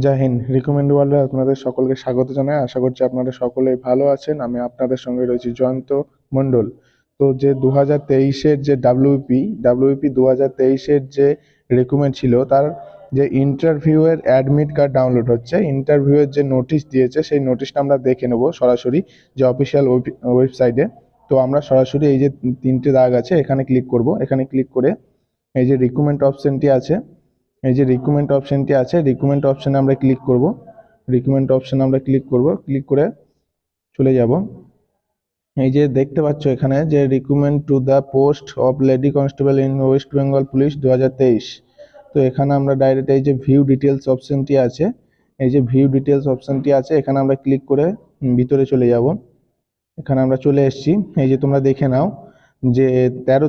জয় Hind. Recommend ওয়ার্ল্ডে আপনাদের সকলকে স্বাগত জানাই। আশা করছি আপনারা সকলেই ভালো আছেন। আমি আপনাদের সঙ্গে রয়েছি জয়ন্ত মণ্ডল। তো যে 2023-এর যে ডাব্লিউপি 2023-এর যে রিকমেন্ড ছিল, তার যে ইন্টারভিউয়ের অ্যাডমিট কার্ড ডাউনলোড হচ্ছে, ইন্টারভিউয়ের যে নোটিশ দিয়েছে সেই নোটিশটা আমরা দেখে নেব সরাসরি যে অফিসিয়াল ওয়েবসাইটে। তো আমরা সরাসরি এই যে তিনটে দাগ আছে এখানে ক্লিক করব। এখানে ক্লিক করে এই যে রিকমেন্ড অপশনটি আছে, রিকমেন্ড অপশনে আমরা ক্লিক করব। ক্লিক করে চলে যাব। এই যে দেখতে পাচ্ছ এখানে যে recruitment to the post of lady constable in West Bengal police 2023। তো এখানে আমরা ডাইরেক্ট এই যে ভিউ ডিটেলস অপশনটি আছে, এখানে আমরা ক্লিক করে ভিতরে চলে যাব। এখানে আমরা চলে এসেছি। এই যে তোমরা দেখে নাও যে 13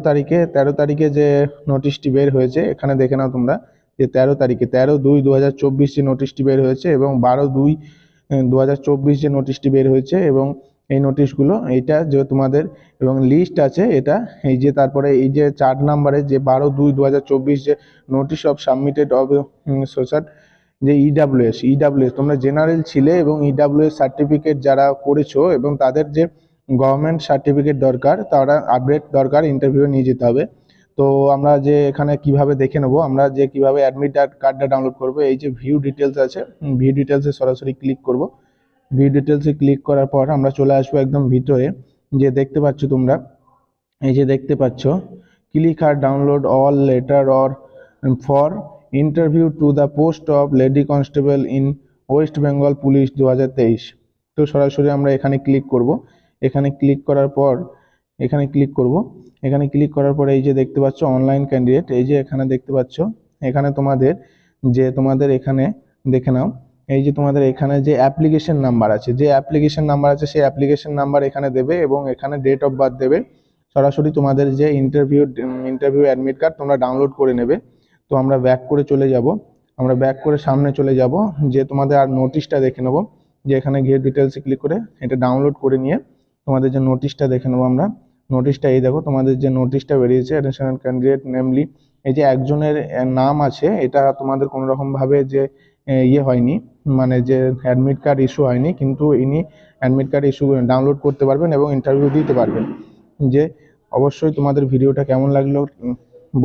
তারিখে যে নোটিশটি বের হয়েছে, এখানে দেখে নাও তোমরা যে 13/2/2024 যে নোটিশটি বের হয়েছে এবং 12/2/2024 যে নোটিশটি বের হয়েছে। এবং এই নোটিশগুলো এইটা যে তোমাদের এবং লিস্ট আছে এটা, এই যে তারপরে এই যে 4 নম্বরে যে 12/2/2024 যে notice of submitted of social যে ইডাব্লিউএস তোমরা জেনারেল ছিলে এবং ইডাব্লিউএস সার্টিফিকেট যারা করেছো এবং তাদের যে গভর্নমেন্ট সার্টিফিকেট দরকার, তারা আপডেট দরকার, ইন্টারভিউ নিয়ে যেতে হবে। তো আমরা যে এখানে কিভাবে দেখে নেব, আমরা যে কিভাবে অ্যাডমিট কার্ডটা ডাউনলোড করব, এই যে ভিউ ডিটেলস আছে, ভিউ ডিটেলসে সরাসরি ক্লিক করব। ভিউ ডিটেলসে ক্লিক করার পর আমরা চলে আসবো একদম ভিতরে। যে দেখতে পাচ্ছ তোমরা, এই যে দেখতে পাচ্ছ ক্লিক আর download all letter or for interview to the post of lady constable in West Bengal police 2023। তো সরাসরি আমরা এখানে ক্লিক করব। এখানে ক্লিক করার পর এই যে দেখতে পাচ্ছ অনলাইন ক্যান্ডিডেট, এই যে এখানে দেখতে পাচ্ছ, এখানে তোমাদের এখানে দেখে নাও, এই যে তোমাদের এখানে যে অ্যাপ্লিকেশন নাম্বার আছে, সেই অ্যাপ্লিকেশন নাম্বার এখানে দেবে এবং এখানে ডেট অফ বার্থ দেবে। সরাসরি তোমাদের যে ইন্টারভিউ অ্যাডমিট কার্ড তোমরা ডাউনলোড করে নেবে। তো আমরা ব্যাক করে সামনে চলে যাব, যে তোমাদের আর নোটিশটা দেখে নেব। যে এখানে গিয়ে ডিটেলসে ক্লিক করে এটা ডাউনলোড করে নিয়ে তোমাদের যে নোটিশটা দেখে নেবো আমরা। নোটিশটা এই দেখো, তোমাদের যে নোটিশটা বেরিয়েছে অ্যাডিশনাল ক্যান্ডিডেট নেমলি, এই যে একজনের নাম আছে, এটা তোমাদের কোনো রকম ভাবে যে ইয়ে হয়নি, মানে যে অ্যাডমিট কার্ড ইস্যু হয়নি, কিন্তু ইনি অ্যাডমিট কার্ড ইস্যু ডাউনলোড করতে পারবেন এবং ইন্টারভিউ দিতে পারবেন। যে অবশ্যই তোমাদের ভিডিওটা কেমন লাগলো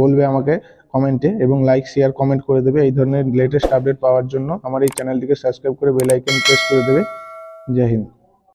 বলবে আমাকে কমেন্টে, এবং লাইক শেয়ার কমেন্ট করে দেবে। এই ধরনের লেটেস্ট আপডেট পাওয়ার জন্য আমার এই চ্যানেলটিকে সাবস্ক্রাইব করে বেল আইকন প্রেস করে দেবে। জয় হিন্দ।